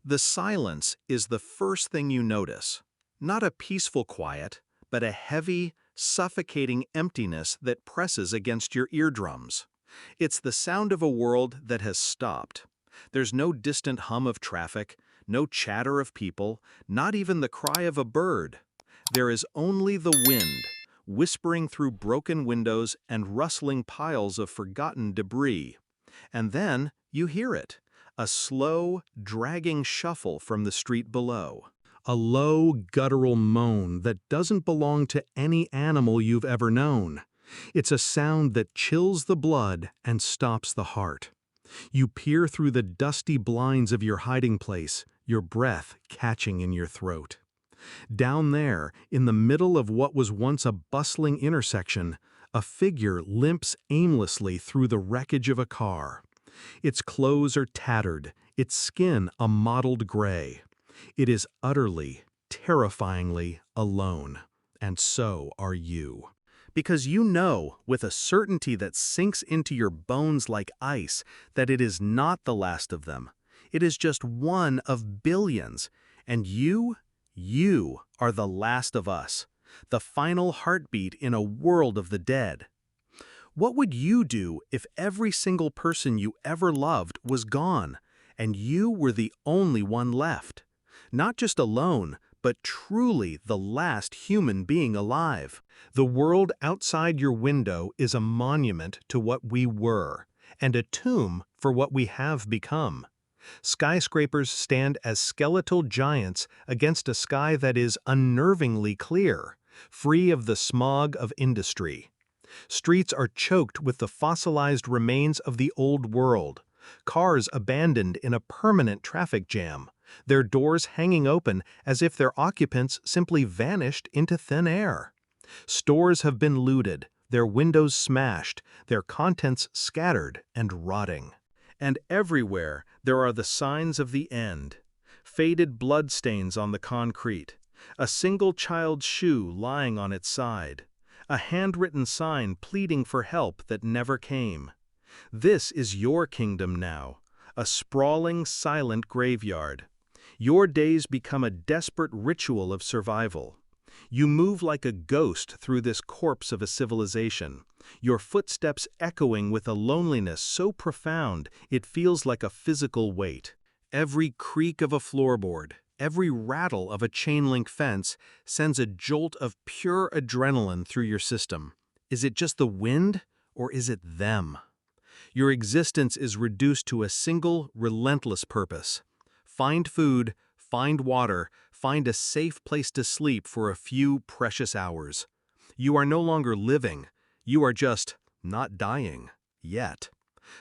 The silence is the first thing you notice. Not a peaceful quiet, but a heavy, suffocating emptiness that presses against your eardrums. It's the sound of a world that has stopped. There's no distant hum of traffic, no chatter of people, not even the cry of a bird. There is only the wind, whispering through broken windows and rustling piles of forgotten debris. And then you hear it, a slow, dragging shuffle from the street below. A low, guttural moan that doesn't belong to any animal you've ever known. It's a sound that chills the blood and stops the heart. You peer through the dusty blinds of your hiding place, your breath catching in your throat. Down there, in the middle of what was once a bustling intersection, a figure limps aimlessly through the wreckage of a car. Its clothes are tattered, its skin a mottled gray. It is utterly, terrifyingly alone. And so are you. Because you know, with a certainty that sinks into your bones like ice, that it is not the last of them. It is just one of billions. And you are the last of us, the final heartbeat in a world of the dead. What would you do if every single person you ever loved was gone, and you were the only one left? Not just alone, but truly the last human being alive. The world outside your window is a monument to what we were, and a tomb for what we have become. Skyscrapers stand as skeletal giants against a sky that is unnervingly clear, free of the smog of industry. Streets are choked with the fossilized remains of the old world, cars abandoned in a permanent traffic jam, their doors hanging open as if their occupants simply vanished into thin air. Stores have been looted, their windows smashed, their contents scattered and rotting. And everywhere there are the signs of the end. Faded bloodstains on the concrete, a single child's shoe lying on its side, a handwritten sign pleading for help that never came. This is your kingdom now, a sprawling, silent graveyard. Your days become a desperate ritual of survival. You move like a ghost through this corpse of a civilization, your footsteps echoing with a loneliness so profound it feels like a physical weight. Every creak of a floorboard, every rattle of a chain-link fence sends a jolt of pure adrenaline through your system. Is it just the wind, or is it them? Your existence is reduced to a single, relentless purpose. Find food, find water, find a safe place to sleep for a few precious hours. You are no longer living. You are just not dying yet.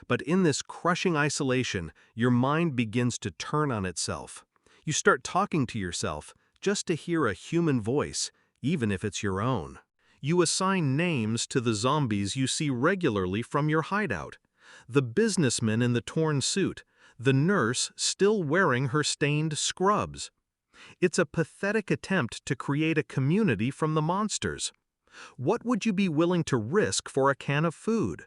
But in this crushing isolation, your mind begins to turn on itself. You start talking to yourself just to hear a human voice, even if it's your own. You assign names to the zombies you see regularly from your hideout. The businessman in the torn suit, the nurse still wearing her stained scrubs. It's a pathetic attempt to create a community from the monsters. What would you be willing to risk for a can of food?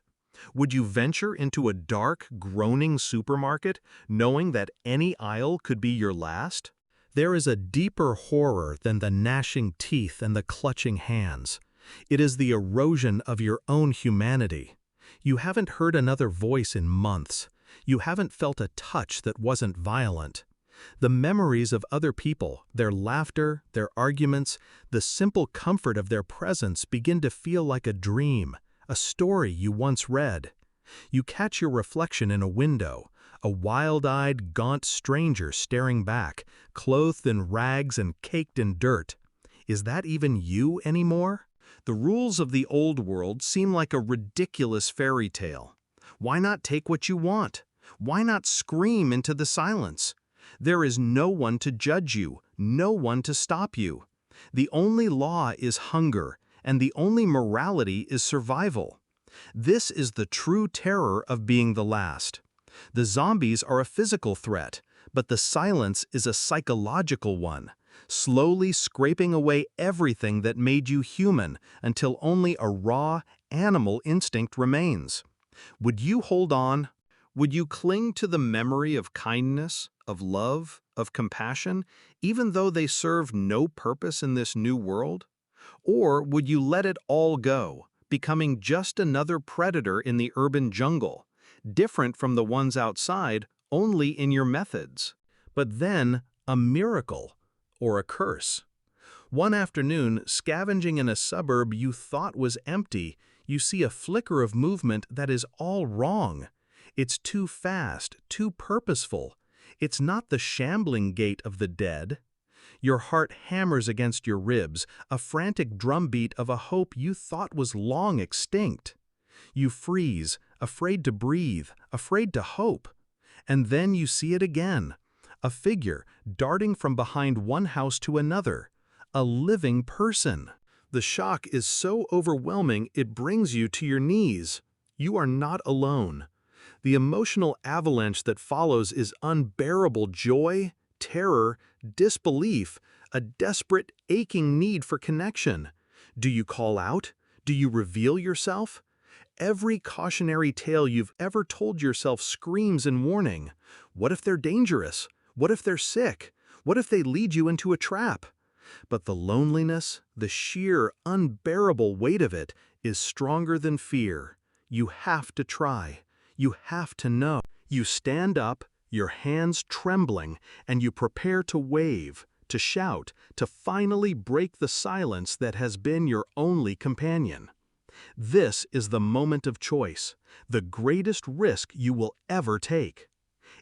Would you venture into a dark, groaning supermarket, knowing that any aisle could be your last? There is a deeper horror than the gnashing teeth and the clutching hands. It is the erosion of your own humanity. You haven't heard another voice in months. You haven't felt a touch that wasn't violent. The memories of other people, their laughter, their arguments, the simple comfort of their presence begin to feel like a dream, a story you once read. You catch your reflection in a window, a wild-eyed, gaunt stranger staring back, clothed in rags and caked in dirt. Is that even you anymore? The rules of the old world seem like a ridiculous fairy tale. Why not take what you want? Why not scream into the silence? There is no one to judge you, no one to stop you. The only law is hunger, and the only morality is survival. This is the true terror of being the last. The zombies are a physical threat, but the silence is a psychological one, slowly scraping away everything that made you human until only a raw, animal instinct remains. Would you hold on, Would you cling to the memory of kindness, of love, of compassion, even though they serve no purpose in this new world? Or would you let it all go, becoming just another predator in the urban jungle, different from the ones outside only in your methods? But then, a miracle, or a curse. One afternoon, scavenging in a suburb you thought was empty, you see a flicker of movement that is all wrong. It's too fast, too purposeful. It's not the shambling gait of the dead. Your heart hammers against your ribs, a frantic drumbeat of a hope you thought was long extinct. You freeze, afraid to breathe, afraid to hope. And then you see it again, a figure darting from behind one house to another, a living person. The shock is so overwhelming it brings you to your knees. You are not alone. The emotional avalanche that follows is unbearable joy, terror, disbelief, a desperate, aching need for connection. Do you call out? Do you reveal yourself? Every cautionary tale you've ever told yourself screams in warning. What if they're dangerous? What if they're sick? What if they lead you into a trap? But the loneliness, the sheer, unbearable weight of it, is stronger than fear. You have to try. You have to know. You stand up, your hands trembling, and you prepare to wave, to shout, to finally break the silence that has been your only companion. This is the moment of choice, the greatest risk you will ever take.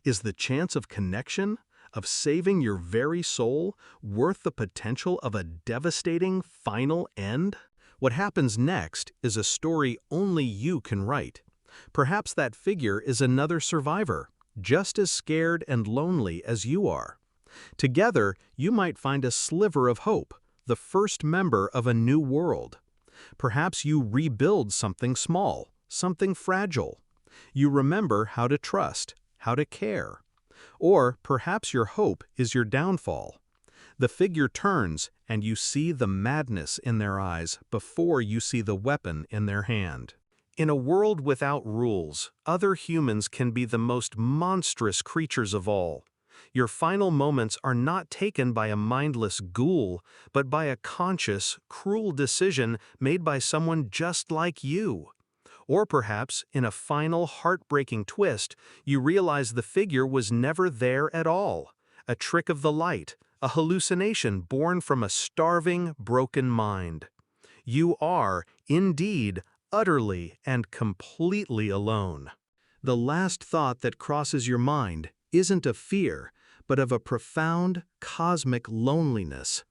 Is the chance of connection, of saving your very soul, worth the potential of a devastating final end? What happens next is a story only you can write. Perhaps that figure is another survivor, just as scared and lonely as you are. Together, you might find a sliver of hope, the first member of a new world. Perhaps you rebuild something small, something fragile. You remember how to trust, how to care. Or perhaps your hope is your downfall. The figure turns, and you see the madness in their eyes before you see the weapon in their hand. In a world without rules, other humans can be the most monstrous creatures of all. Your final moments are not taken by a mindless ghoul, but by a conscious, cruel decision made by someone just like you. Or perhaps, in a final heartbreaking twist, you realize the figure was never there at all, a trick of the light, a hallucination born from a starving, broken mind. You are, indeed, utterly and completely alone. The last thought that crosses your mind isn't of fear, but of a profound, cosmic loneliness.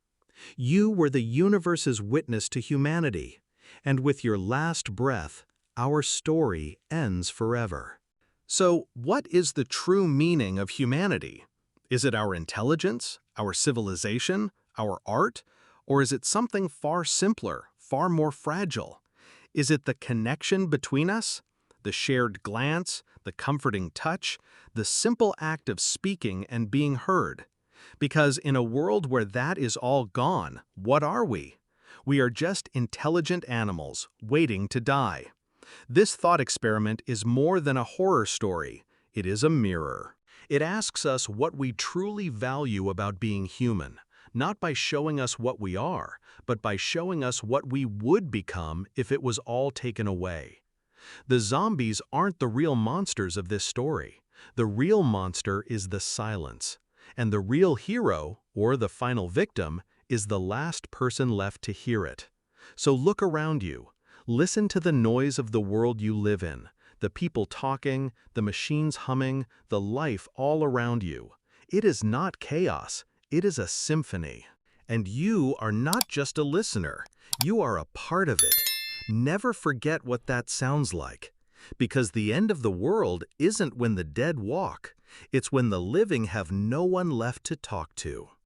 You were the universe's witness to humanity, and with your last breath, our story ends forever. So, what is the true meaning of humanity? Is it our intelligence, our civilization, our art, or is it something far simpler, far more fragile? Is it the connection between us? The shared glance, the comforting touch, the simple act of speaking and being heard? Because in a world where that is all gone, what are we? We are just intelligent animals waiting to die. This thought experiment is more than a horror story. It is a mirror. It asks us what we truly value about being human, not by showing us what we are, but by showing us what we would become if it was all taken away. The zombies aren't the real monsters of this story. The real monster is the silence. And the real hero, or the final victim, is the last person left to hear it. So look around you. Listen to the noise of the world you live in, the people talking, the machines humming, the life all around you. It is not chaos, it is a symphony. And you are not just a listener, you are a part of it. Never forget what that sounds like. Because the end of the world isn't when the dead walk, it's when the living have no one left to talk to.